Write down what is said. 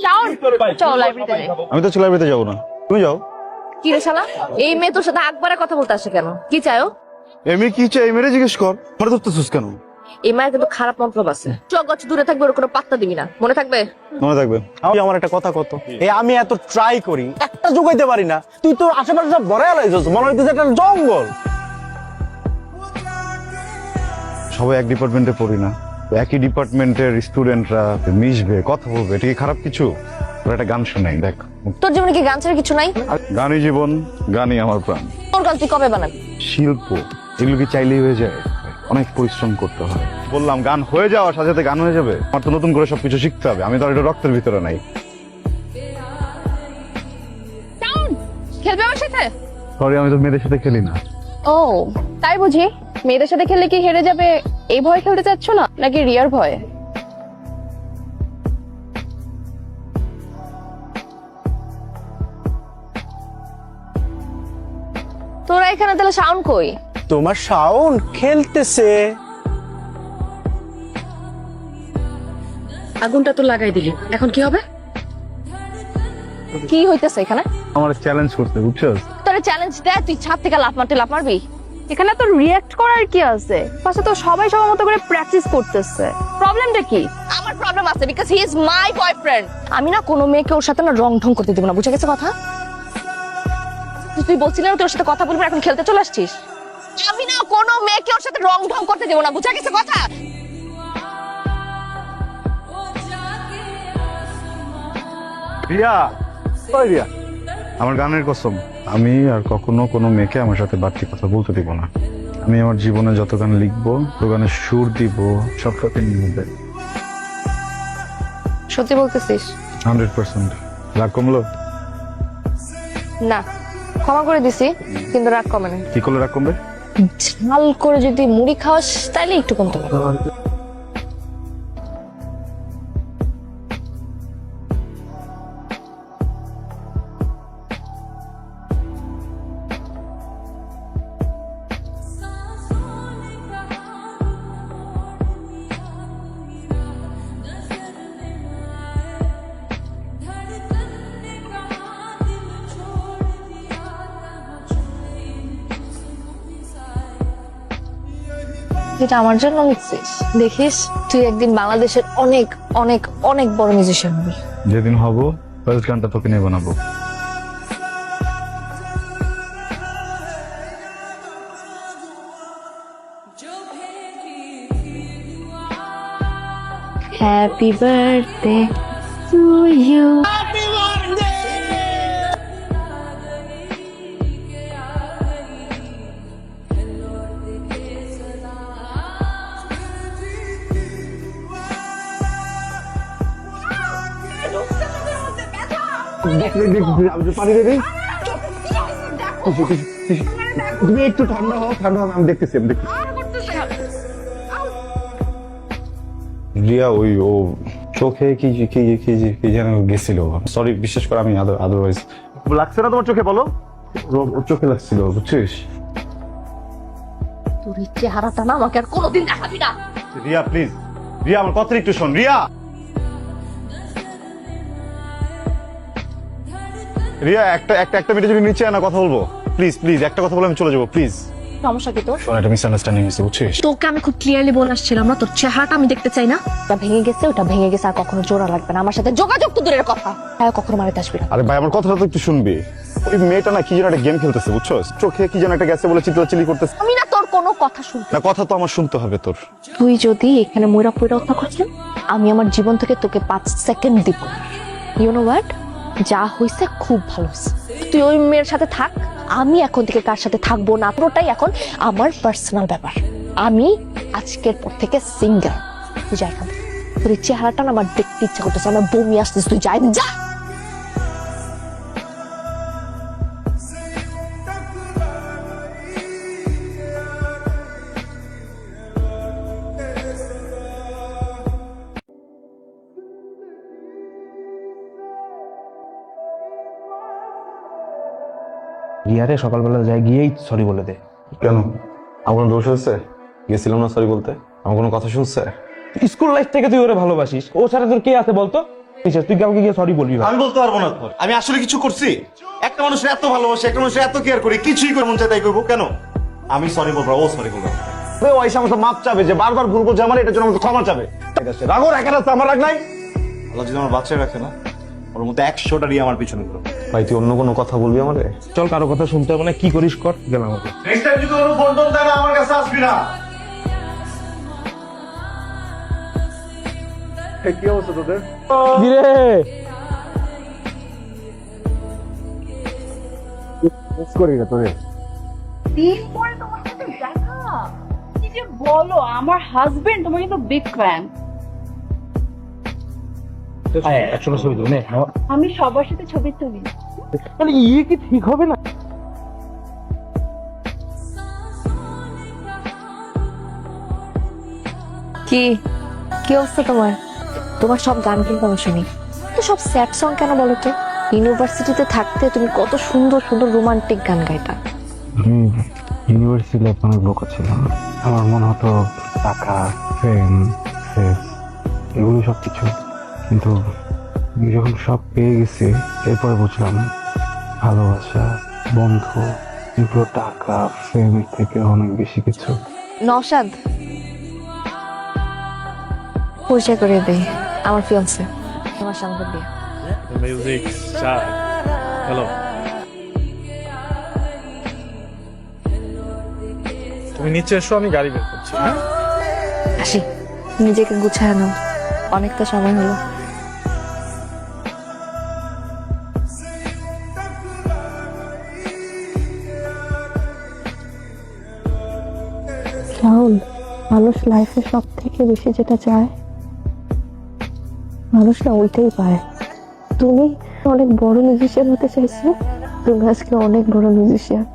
শাওন, চল লাইব্রেরিতে যাই। আমি তো লাইব্রেরিতে যাবো না, তুমি যাও। কি রে শালা, এই মেয়ে তোর সাথে একবারে কথা বলতে আসে কেন? কি চাও? এমনি কি চাই মেরে জিজ্ঞেস কর, মানে ধরতেছিস কেন? এই মায়ের কিন্তু খারাপ মতলব আছে। চল গছ দূরে থাকবে, ওর কোনো পাত্তা দিবি না, মনে থাকবে? মনে থাকবে। আমার একটা কথা কত, আমি এত ট্রাই করি একটা জোগাইতে পারি না, তুই তো আশেপাশে সব ভরে লাইছিস, মনে হইতেছে একটা জঙ্গল। সবাই এক ডিপার্টমেন্টে পড়ি না, একই ডিপার্টমেন্টের স্টুডেন্টরা মিশবে, কথা বলবে, এটা কি খারাপ কিছু? তোর একটা গান শোনাই দেখ। তোর জীবনে কি গান ছাড়া কিছু নাই? গানই জীবন, গানই আমার প্রাণ। তোর গান তুই কবে বানাবি? শিল্প এগুলো কি চাইলেই হয়ে যায়? অনেক পরিশ্রম করতে হয়। বললাম গান হয়ে যাওয়ার সাথে সাথে গান হয়ে যাবে? আমার তো নতুন করে সবকিছু শিখতে হবে, আমি তো আর এটা রক্তের ভিতরে নাই। শাওন, খেলবে আমার সাথে? সরি, আমি তো মেয়েদের সাথে খেলি না। ও তাই বুঝি, মেয়েদের সাথে খেললে কি হেরে যাবে এই ভয় খেলতে চাচ্ছ না, নাকি রিয়ার ভয়ে? তোরা এখানে তাহলে শাওন কই? তোমার শাওন খেলতেছে। আগুনটা তো লাগাই দিলি, এখন কি হবে? কি হইতেছে এখানে? আমার চ্যালেঞ্জ করতে, বুঝছস? তোর চ্যালেঞ্জ দে, তুই ছাদ থেকে লাফ মারবি? এখানে তো রিয়্যাক্ট করার কি আছে? পাশে তো সবাই সবার মতো করে প্র্যাকটিস করতেছে, প্রবলেমটা কি? আমার প্রবলেম আছে, because he is my boyfriend. আমি না কোনো মেয়েকে ওর সাথে না রং ঢং করতে দেব না, বুঝে গেছে কথা? তুই বলছিলি না তোর সাথে কথা বলবি, এখন খেলতে চলে আসছিস। আমি না কোনো মেয়েকে ওর সাথে রং ঢং করতে দেব না, বুঝে গেছে কথা? রিয়া, ওই রিয়া, আমার গানের কসম, আমি আর কখনো কোনো মেয়েকে আমার সাথে বাড়তি কথা বলতে দিব না। আমি আমার জীবনে যত গান লিখবো, তো গানের সুর দিব, সব সাথে নিয়ে দেয়। সত্যি বলতেছিস? 100%। রাগ কমলো? না, ক্ষমা করে দিছি, কিন্তু রাগ কমে না। কি করলে রাগ কমবে? ঝাল করে যদি মুড়ি খাওয়াস তাইলে একটু কমতে পারে। যেটা আমার জন্য লিখছিস, দেখিস তুই একদিন বাংলাদেশের অনেক অনেক অনেক বড় মিউজিশিয়ান হবি। যেদিন হব, ফার্স্ট গানটা তোকে নিয়ে বানাবো। Happy birthday to you. পানি দেবি? তুমি একটু ঠান্ডা হও, আমি দেখতেছি, রিয়া, ওই ও চোখে কি কি কি কি যেন গেছিল, সরি, বিশ্বাস কর, আমি আদারওয়াইজ লাগছে না তোমার চোখে, বলো। ওর চোখে লাগছিল, বুঝছিস? তোর এই চেহারাটা না আমাকে আর কোনোদিন দেখাবি না। রিয়া প্লিজ, রিয়া আমার কথা একটু শোন, রিয়া। রিয়া, একটা মিনিট যদি নিচে না কথা বলবো, প্লিজ প্লিজ, একটা কথা বলে আমি চলে যাবো, প্লিজ। সমস্যা কি তোর? শোন, একটা মিসআন্ডারস্ট্যান্ডিং হয়েছে, বুঝছিস? তোকে আমি খুব ক্লিয়ারলি বলে আসছিলাম না, তোর চেহারাটা আমি দেখতে চাই না। ওটা ভেঙে গেছে, ওটা ভেঙে গেছে, আর কখনো জোড়া লাগবে না। আমার সাথে যোগাযোগ তো দূরের কথা, হ্যাঁ কখনো মারিতে আসবি না। আরে ভাই, আমার কথাটা তো একটু শুনবি। ওই মেয়েটা না কি যেন একটা গেম খেলতেছে, বুঝছো? চোখে কি যেন একটা গেছে বলে চিল্লাচিল্লি করতেছে। আমি না তোর কোনো কথা শুনতে। না, কথা তো আমার শুনতে হবে তোর। তুই যদি এখানে ময়রা পয়রা হত্যা করছিস, আমি আমার জীবন থেকে তোকে 5 সেকেন্ড দিব। ইউ নো হোয়াট, যা হইছে খুব ভালো হইছে। তুই ওই মেয়ের সাথে থাক, আমি এখন থেকে কার সাথে থাকবো না পুরোটাই এখন আমার পার্সোনাল ব্যাপার। আমি আজকের পর থেকে সিঙ্গেল। তুই যা এখান থেকে। তোর এই চেহারাটা না আমার দেখতে ইচ্ছা করতেছে, আমার বমি আসতেছে, তুই যা যা। রিয়ারে সকালবেলা যাই গিয়েই সরি বলে দে। কেন? আমার কোনো দোষ হয়েছে? গেছিলাম না সরি বলতে? আমার কোনো কথা শুনছে? স্কুল লাইফ থেকে তুই ওরে ভালোবাসিস, ওর সাথে তোর কে আছে বলতো? তুই কাউকে গিয়ে সরি বলবি ভাই। আমি বলতে পারবো না তোর, আমি আসলে কিছু করছি? একটা মানুষের এত ভালোবাসে, একটা মানুষের এত কেয়ার করি, কিছুই করে মন চাই তাই করবো কেন? আমি সরি বলবো, ও সরি বলবো। ওই সমস্ত মাপ চাবে যে বারবার ভুল করছে আমার, এটার জন্য আমাকে ক্ষমা চাবে। ঠিক আছে, রাগও রাখে না তো, আমার রাগ নাই। আল্লাহ যদি আমার বাচ্চাই রাখে না, ওর মধ্যে 100টা দিয়ে আমার পিছনে ঘুরো। ভাই তুই অন্য কোনো কথা বলবি আমারে? চল, কারো কথা শুনতে হবে না, কি করিস কর, গেলাম আমাকে। নেক্সট টাইম যদি কোনো ফোন টোন দেয় না, আমার কাছে আসবি না। কি অবস্থা তোদের? কিরে করি না তোরে? দিন পরে তোমার সাথে দেখা, কি যে বলো, আমার হাজবেন্ড তোমার কিন্তু বিগ ফ্যান। একশো ছবি তুলে নে। আমি সবার সাথে ছবি তুলি। মানে ইয়ে কি ঠিক হবে না? কি কি অবস্থা তোমার? তোমার সব গান কিন্তু আমি শুনি, তো সব স্যাড সং কেন বলো তো? ইউনিভার্সিটিতে থাকতে তুমি কত সুন্দর সুন্দর রোমান্টিক গান গাইতা। ইউনিভার্সিটি লাইফ অনেক বোকা ছিল। আমার মনে হতো টাকা, ফেম, সেক্স এগুলো সব কিছু, কিন্তু আমি যখন সব পেয়ে গেছি এরপরে বুঝলাম ভালোবাসা, বন্ধু এগুলো টাকা, ফেমের থেকে অনেক বেশি কিছু। নওশাদ, পরিচয় করে দেই, আমার ফিয়ান্সে, আমার সামনে বিয়ে। Music star. হ্যালো, তুমি নিচে এসো, আমি গাড়ি বের করছি। হ্যাঁ, আসি, নিজেকে গুছায় নাও, অনেকটা সময় হলো। রাহুল, মানুষ লাইফে সব থেকে বেশি যেটা চায়, মানুষ না ওইটাই পায়। তুমি অনেক বড় মিউজিশিয়ান হতে চাইছো, তুমি আজকে অনেক বড় মিউজিশিয়ান।